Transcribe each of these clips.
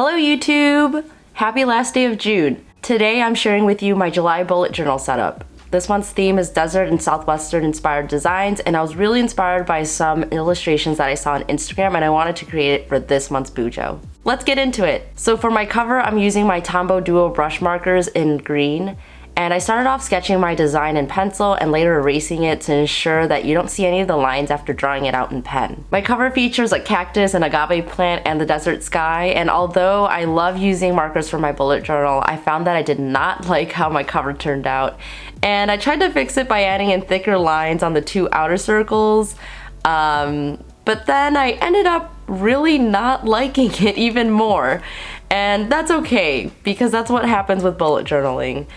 Hello YouTube! Happy last day of June. Today I'm sharing with you my July bullet journal setup. This month's theme is desert and southwestern inspired designs, and I was really inspired by some illustrations that I saw on Instagram, and I wanted to create it for this month's Bujo. Let's get into it. So for my cover, I'm using my Tombow Duo brush markers in green, and I started off sketching my design in pencil and later erasing it to ensure that you don't see any of the lines after drawing it out in pen. My cover features a cactus, an agave plant, and the desert sky, and although I love using markers for my bullet journal, I found that I did not like how my cover turned out, and I tried to fix it by adding in thicker lines on the two outer circles, but then I ended up really not liking it even more, and that's okay, because that's what happens with bullet journaling.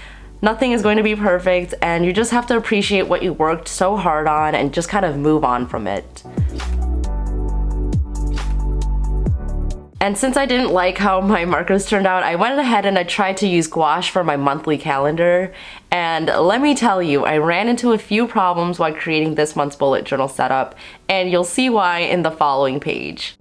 Nothing is going to be perfect, and you just have to appreciate what you worked so hard on and just kind of move on from it. And since I didn't like how my markers turned out, I went ahead and I tried to use gouache for my monthly calendar. And let me tell you, I ran into a few problems while creating this month's bullet journal setup, and you'll see why in the following page.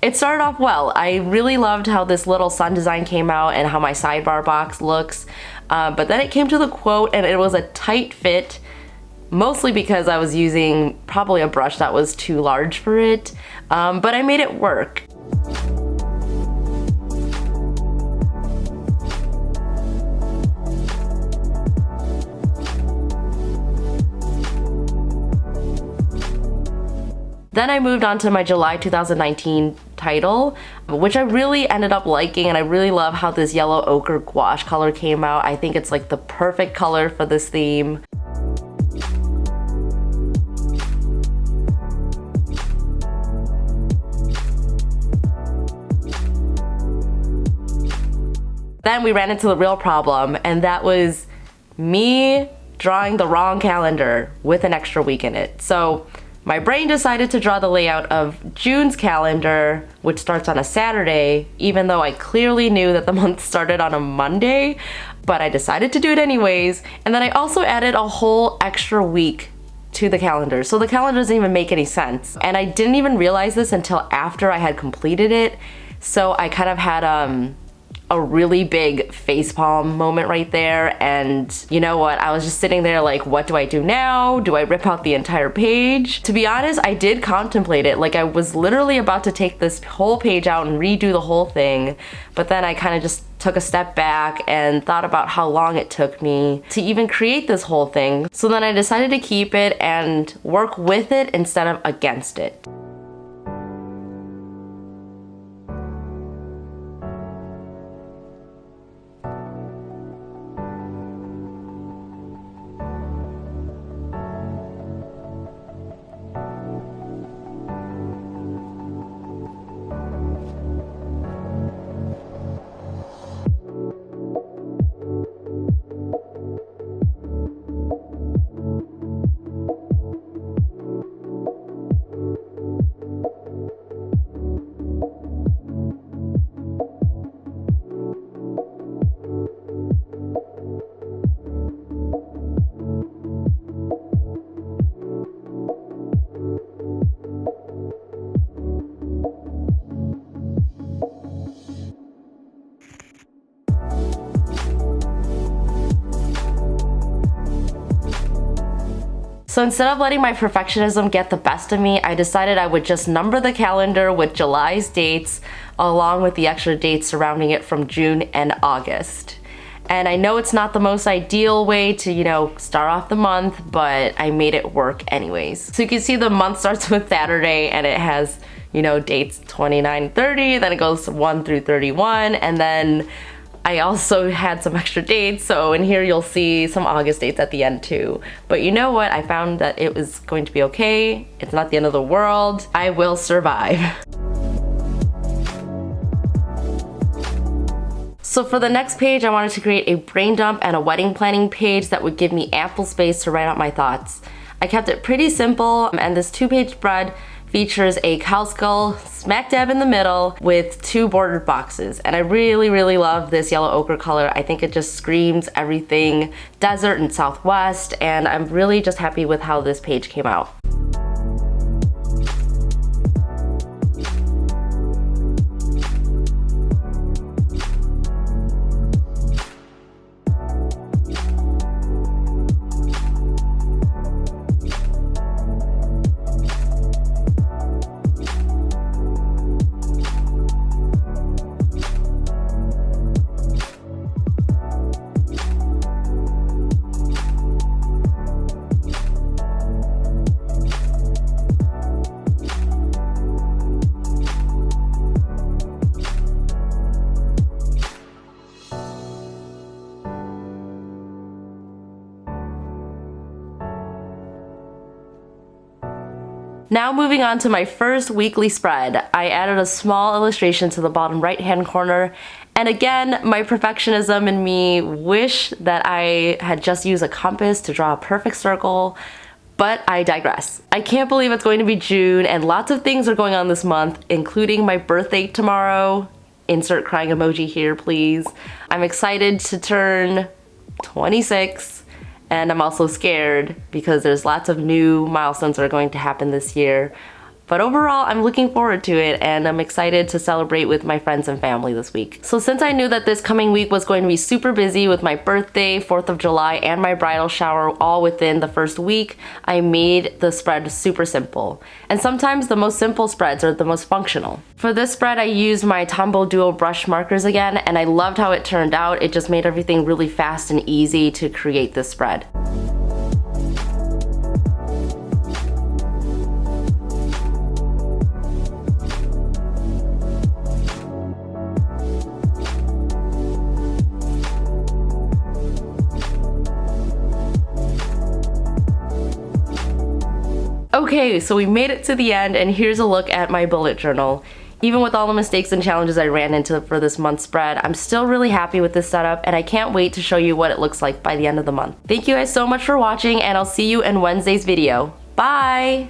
It started off well. I really loved how this little sun design came out and how my sidebar box looks, but then it came to the quote and it was a tight fit, mostly because I was using probably a brush that was too large for it, but I made it work. Then I moved on to my July 2019 title, which I really ended up liking, and I really love how this yellow ochre gouache color came out. I think it's like the perfect color for this theme. Then we ran into the real problem, and that was me drawing the wrong calendar with an extra week in it. So my brain decided to draw the layout of June's calendar, which starts on a Saturday, even though I clearly knew that the month started on a Monday, but I decided to do it anyways. And then I also added a whole extra week to the calendar, so the calendar doesn't even make any sense. And I didn't even realize this until after I had completed it, so I kind of had a really big facepalm moment right there, and you know what, I was just sitting there like, what do I do now? Do I rip out the entire page? To be honest, I did contemplate it. Like, I was literally about to take this whole page out and redo the whole thing, but then I kind of just took a step back and thought about how long it took me to even create this whole thing. So then I decided to keep it and work with it instead of against it. So instead of letting my perfectionism get the best of me, I decided I would just number the calendar with July's dates along with the extra dates surrounding it from June and August. And I know it's not the most ideal way to, start off the month, but I made it work anyways. So you can see the month starts with Saturday and it has, dates 29, 30, then it goes 1 through 31, and then I also had some extra dates, so in here you'll see some August dates at the end too. But you know what? I found that it was going to be okay. It's not the end of the world. I will survive. So for the next page, I wanted to create a brain dump and a wedding planning page that would give me ample space to write out my thoughts. I kept it pretty simple, and this 2-page spread features a cow skull smack dab in the middle with 2 bordered boxes. And I really, really love this yellow ochre color. I think it just screams everything desert and Southwest, and I'm really just happy with how this page came out. Now moving on to my first weekly spread, I added a small illustration to the bottom right hand corner, and again, my perfectionism in me wish that I had just used a compass to draw a perfect circle, but I digress. I can't believe it's going to be June and lots of things are going on this month, including my birthday tomorrow. Insert crying emoji here, please. I'm excited to turn 26. And I'm also scared because there's lots of new milestones that are going to happen this year. But overall, I'm looking forward to it and I'm excited to celebrate with my friends and family this week. So since I knew that this coming week was going to be super busy with my birthday, 4th of July, and my bridal shower all within the first week, I made the spread super simple. And sometimes the most simple spreads are the most functional. For this spread, I used my Tombow Duo brush markers again, and I loved how it turned out. It just made everything really fast and easy to create this spread. Okay, so we made it to the end, and here's a look at my bullet journal. Even with all the mistakes and challenges I ran into for this month's spread, I'm still really happy with this setup, and I can't wait to show you what it looks like by the end of the month. Thank you guys so much for watching, and I'll see you in Wednesday's video. Bye!